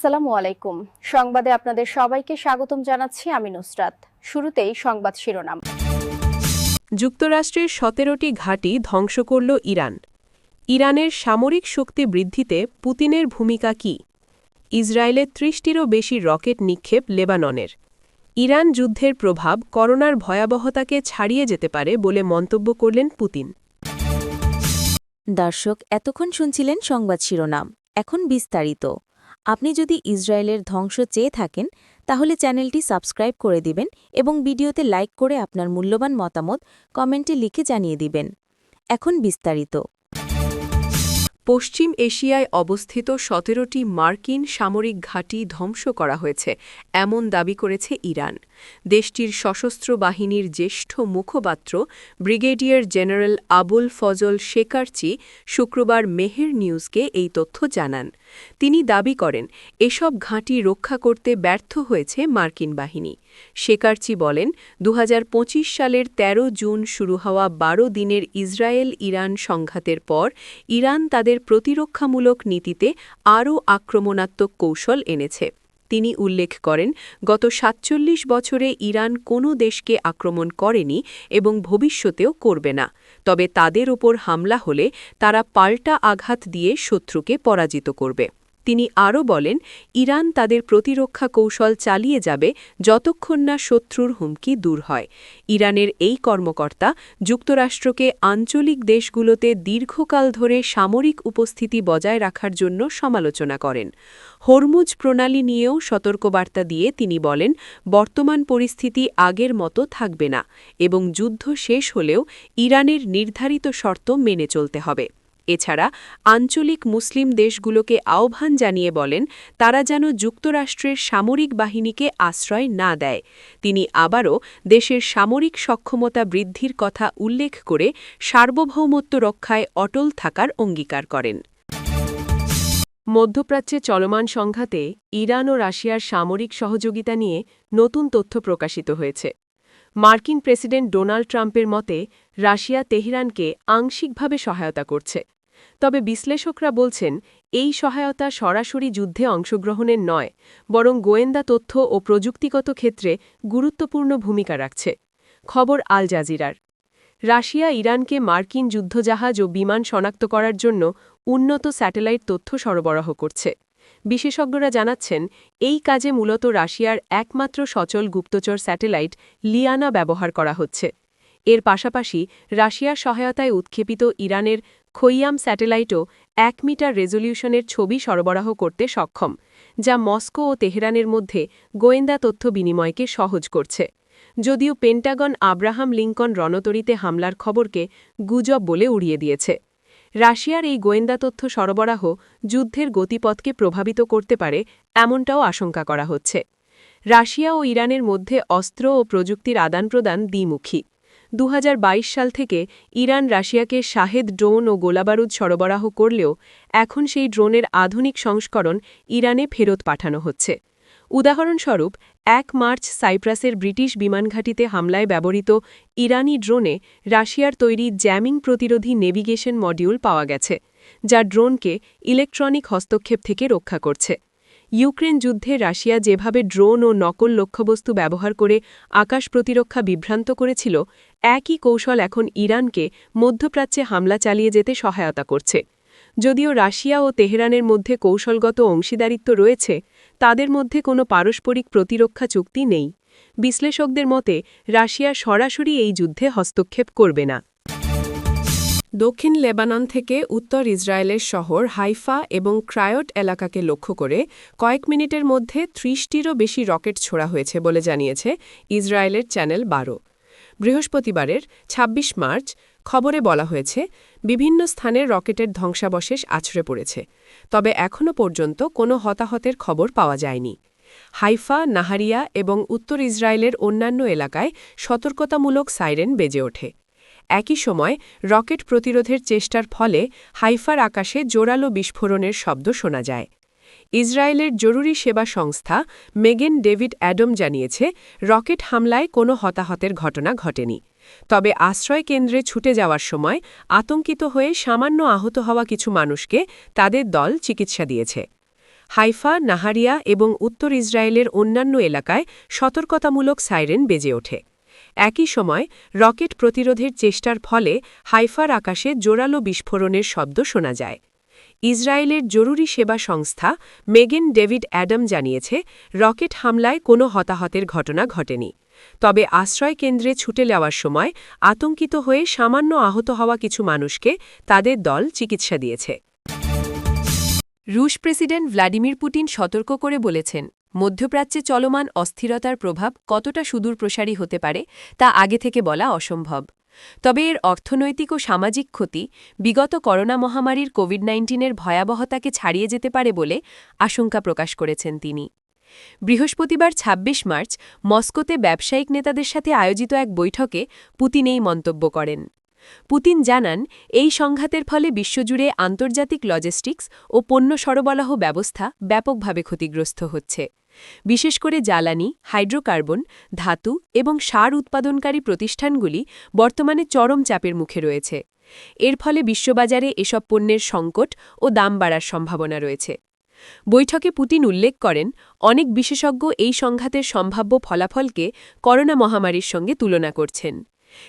আসসালামু আলাইকুম। সংবাদে আপনাদের সবাইকে স্বাগতম জানাচ্ছি আমি নুসরাত। শুরুতেই সংবাদ শিরোনাম। যুক্তরাষ্ট্রের ১৭টি ঘাঁটি ধ্বংস করল ইরান। ইরানের সামরিক শক্তি বৃদ্ধিতে পুতিনের ভূমিকা কী? ইসরায়েলের ৩০টিরও বেশি রকেট নিক্ষেপ লেবাননের। ইরান যুদ্ধের প্রভাব করোনার ভয়াবহতাকে ছাড়িয়ে যেতে পারে বলে মন্তব্য করলেন পুতিন। দর্শক, এতক্ষণ শুনছিলেন সংবাদ শিরোনাম। এখন বিস্তারিত। আপনি যদি ইসরায়েলের ধ্বংস চেয়ে থাকেন তাহলে চ্যানেলটি সাবস্ক্রাইব করে দিবেন এবং ভিডিওতে লাইক করে আপনার মূল্যবান মতামত কমেন্টে লিখে জানিয়ে দিবেন। এখন বিস্তারিত। পশ্চিম এশিয়ায় অবস্থিত ১৭টি মার্কিন সামরিক ঘাঁটি ধ্বংস করা হয়েছে এমন দাবি করেছে ইরান। দেশটির সশস্ত্র বাহিনীর জ্যেষ্ঠ মুখপাত্র ব্রিগেডিয়ার জেনারেল আবুল ফজল শেকারচি শুক্রবার মেহের নিউজকে এই তথ্য জানান। তিনি দাবি করেন, এসব ঘাঁটি রক্ষা করতে ব্যর্থ হয়েছে মার্কিন বাহিনী। শেকারচি বলেন, ২০২৫ সালের ১৩ জুন শুরু হওয়া ১২ দিনের ইসরায়েল-ইরান সংঘাতের পর ইরান তাদের প্রতিরক্ষামূলক নীতিতে আরও আক্রমণাত্মক কৌশল এনেছে। তিনি উল্লেখ করেন, গত ৪৭ বছরে ইরান কোনো দেশকে আক্রমণ করেনি এবং ভবিষ্যতেও করবে না। তবে তাদের ওপর হামলা হলে তারা পাল্টা আঘাত দিয়ে শত্রুকে পরাজিত করবে। তিনি আরও বলেন, ইরান তাদের প্রতিরক্ষা কৌশল চালিয়ে যাবে যতক্ষণ না শত্রুর হুমকি দূর হয়। ইরানের এই কর্মকর্তা যুক্তরাষ্ট্রকে আঞ্চলিক দেশগুলোতে দীর্ঘকাল ধরে সামরিক উপস্থিতি বজায় রাখার জন্য সমালোচনা করেন। হরমুজ প্রণালী নিয়েও সতর্কবার্তা দিয়ে তিনি বলেন, বর্তমান পরিস্থিতি আগের মতো থাকবে না এবং যুদ্ধ শেষ হলেও ইরানের নির্ধারিত শর্ত মেনে চলতে হবে। এছাড়া আঞ্চলিক মুসলিম দেশগুলোকে আহ্বান জানিয়ে বলেন, তারা যেন যুক্তরাষ্ট্রের সামরিক বাহিনীকে আশ্রয় না দেয়। তিনি আবারও দেশের সামরিক সক্ষমতা বৃদ্ধির কথা উল্লেখ করে সার্বভৌমত্ব রক্ষায় অটল থাকার অঙ্গীকার করেন। মধ্যপ্রাচ্যে চলমান সংঘাতে ইরান ও রাশিয়ার সামরিক সহযোগিতা নিয়ে নতুন তথ্য প্রকাশিত হয়েছে। মার্কিন প্রেসিডেন্ট ডোনাল্ড ট্রাম্পের মতে, রাশিয়া তেহরানকে আংশিকভাবে সহায়তা করছে। তবে বিশ্লেষকরা বলছেন, এই সহায়তা সরাসরি যুদ্ধে অংশগ্রহণের নয়, বরং গোয়েন্দা তথ্য ও প্রযুক্তিগত ক্ষেত্রে গুরুত্বপূর্ণ ভূমিকা রাখছে। খবর আল জাজিরার। রাশিয়া ইরানকে মার্কিন যুদ্ধজাহাজ ও বিমান শনাক্ত করার জন্য উন্নত স্যাটেলাইট তথ্য সরবরাহ করছে। বিশেষজ্ঞরা জানাচ্ছেন, এই কাজে মূলত রাশিয়ার একমাত্র সচল গুপ্তচর স্যাটেলাইট লিয়ানা ব্যবহার করা হচ্ছে। এর পাশাপাশি রাশিয়ার সহায়তায় উৎক্ষেপিত ইরানের খৈয়াম স্যাটেলাইটও ১ মিটার রেজলিউশনের ছবি সরবরাহ করতে সক্ষম, যা মস্কো ও তেহরানের মধ্যে গোয়েন্দা তথ্য বিনিময়কে সহজ করছে। যদিও পেন্টাগন আব্রাহাম লিঙ্কন রণতরীতে হামলার খবরকে গুজব বলে উড়িয়ে দিয়েছে। রাশিয়ার এই গোয়েন্দা তথ্য সরবরাহ যুদ্ধের গতিপথকে প্রভাবিত করতে পারে এমনটাও আশঙ্কা করা হচ্ছে। রাশিয়া ও ইরানের মধ্যে অস্ত্র ও প্রযুক্তির আদান-প্রদান দ্বিমুখী। ২০২২ সাল থেকে ইরান রাশিয়াকে শাহেদ ড্রোন ও গোলাবারুদ সরবরাহ করলেও এখন সেই ড্রোনের আধুনিক সংস্করণ ইরানে ফেরত পাঠানো হচ্ছে। উদাহরণস্বরূপ, ১ মার্চ সাইপ্রাসের ব্রিটিশ বিমানঘাঁটিতে হামলায় ব্যবহৃত ইরানি ড্রোনে রাশিয়ার তৈরি জ্যামিং প্রতিরোধী নেভিগেশন মডিউল পাওয়া গেছে, যা ড্রোনকে ইলেকট্রনিক হস্তক্ষেপ থেকে রক্ষা করছে। ইউক্রেন যুদ্ধে রাশিয়া যেভাবে ড্রোন ও নকল লক্ষ্যবস্তু ব্যবহার করে আকাশ প্রতিরক্ষা বিভ্রান্ত করেছিল, একই কৌশল এখন ইরানকে মধ্যপ্রাচ্যে হামলা চালিয়ে যেতে সহায়তা করছে। যদিও রাশিয়া ও তেহরানের মধ্যে কৌশলগত অংশীদারিত্ব রয়েছে, তাদের মধ্যে কোনো পারস্পরিক প্রতিরক্ষা চুক্তি নেই। বিশ্লেষকদের মতে, রাশিয়া সরাসরি এই যুদ্ধে হস্তক্ষেপ করবে না। দক্ষিণ লেবানন থেকে উত্তর ইসরায়েলের শহর হাইফা এবং ক্রায়ট এলাকাকে লক্ষ্য করে কয়েক মিনিটের মধ্যে ৩০টিরও বেশি রকেট ছোড়া হয়েছে বলে জানিয়েছে ইসরায়েলের চ্যানেল ১২। বৃহস্পতিবারের ২৬ মার্চ খবরে বলা হয়েছে, বিভিন্ন স্থানের রকেটের ধ্বংসাবশেষ আছড়ে পড়েছে, তবে এখনও পর্যন্ত কোনো হতাহতের খবর পাওয়া যায়নি। হাইফা, নাহারিয়া এবং উত্তর ইসরায়েলের অন্যান্য এলাকায় সতর্কতামূলক সাইরেন বেজে ওঠে। একই সময় রকেট প্রতিরোধের চেষ্টার ফলে হাইফার আকাশে জোরালো বিস্ফোরণের শব্দ শোনা যায়। ইসরায়েলের জরুরি সেবা সংস্থা মেগেন ডেভিড অ্যাডম জানিয়েছে, রকেট হামলায় কোনো হতাহতের ঘটনা ঘটেনি। তবে আশ্রয় কেন্দ্রে ছুটে যাওয়ার সময় আতঙ্কিত হয়ে সামান্য আহত হওয়া কিছু মানুষকে তাদের দল চিকিৎসা দিয়েছে। হাইফা, নাহারিয়া এবং উত্তর ইসরায়েলের অন্যান্য এলাকায় সতর্কতামূলক সাইরেন বেজে ওঠে। একই সময় রকেট প্রতিরোধের চেষ্টার ফলে হাইফার আকাশে জোরালো বিস্ফোরণের শব্দ শোনা যায়। ইসরায়েলের জরুরি সেবা সংস্থা মেগেন ডেভিড অ্যাডাম জানিয়েছে, রকেট হামলায় কোনো হতাহতের ঘটনা ঘটেনি। তবে আশ্রয়কেন্দ্রে ছুটে যাওয়ার সময় আতঙ্কিত হয়ে সামান্য আহত হওয়া কিছু মানুষকে তাদের দল চিকিৎসা দিয়েছে। রুশ প্রেসিডেন্ট ভ্লাদিমির পুতিন সতর্ক করে বলেছেন, মধ্যপ্রাচ্যে চলমান অস্থিরতার প্রভাব কতটা সুদূরপ্রসারী হতে পারে তা আগে থেকে বলা অসম্ভব। তবে এর অর্থনৈতিক ও সামাজিক ক্ষতি বিগত করোনা মহামারীর কোভিড-19-এর ভয়াবহতাকে ছাড়িয়ে যেতে পারে বলে আশঙ্কা প্রকাশ করেছেন তিনি। বৃহস্পতিবার ২৬ মার্চ মস্কোতে ব্যবসায়িক নেতাদের সাথে আয়োজিত এক বৈঠকে পুতিন এই মন্তব্য করেন। পুতিন জানান, এই সংঘাতের ফলে বিশ্বজুড়ে আন্তর্জাতিক লজিস্টিক্স ও পণ্য সরবরাহ ব্যবস্থা ব্যাপকভাবে ক্ষতিগ্রস্ত হচ্ছে। বিশেষ করে জ্বালানি, হাইড্রোকার্বন, ধাতু এবং সার উৎপাদনকারী প্রতিষ্ঠানগুলি বর্তমানে চরম চাপের মুখে রয়েছে। এর ফলে বিশ্ববাজারে এসব পণ্যের সংকট ও দাম বাড়ার সম্ভাবনা রয়েছে। বৈঠকে পুতিন উল্লেখ করেন, অনেক বিশেষজ্ঞ এই সংঘাতের সম্ভাব্য ফলাফলকে করোনা মহামারীর সঙ্গে তুলনা করছেন।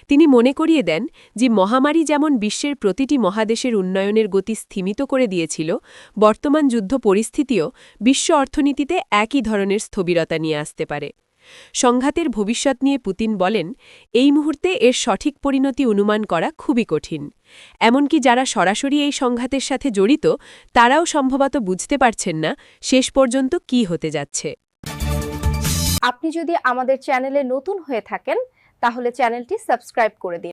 তিনি মনে করিয়ে দেন যে মহামারী যেমন বিশ্বের প্রতিটি মহাদেশের উন্নয়নের গতি স্থিমিত করে দিয়েছিল, বর্তমান যুদ্ধ পরিস্থিতিও বিশ্ব অর্থনীতিতে একই ধরনের স্থবিরতা নিয়ে আসতে পারে। সংঘাতের ভবিষ্যৎ নিয়ে পুতিন বলেন, এই মুহূর্তে এর সঠিক পরিণতি অনুমান করা খুবই কঠিন। এমনকি যারা সরাসরি এই সংঘাতের সাথে জড়িত তারাও সম্ভবত বুঝতে পারছেন না শেষ পর্যন্ত কী হতে যাচ্ছে। আপনি যদি আমাদের চ্যানেলে নতুন হয়ে থাকেন তাহলে চ্যানেলটি সাবস্ক্রাইব করে দিন।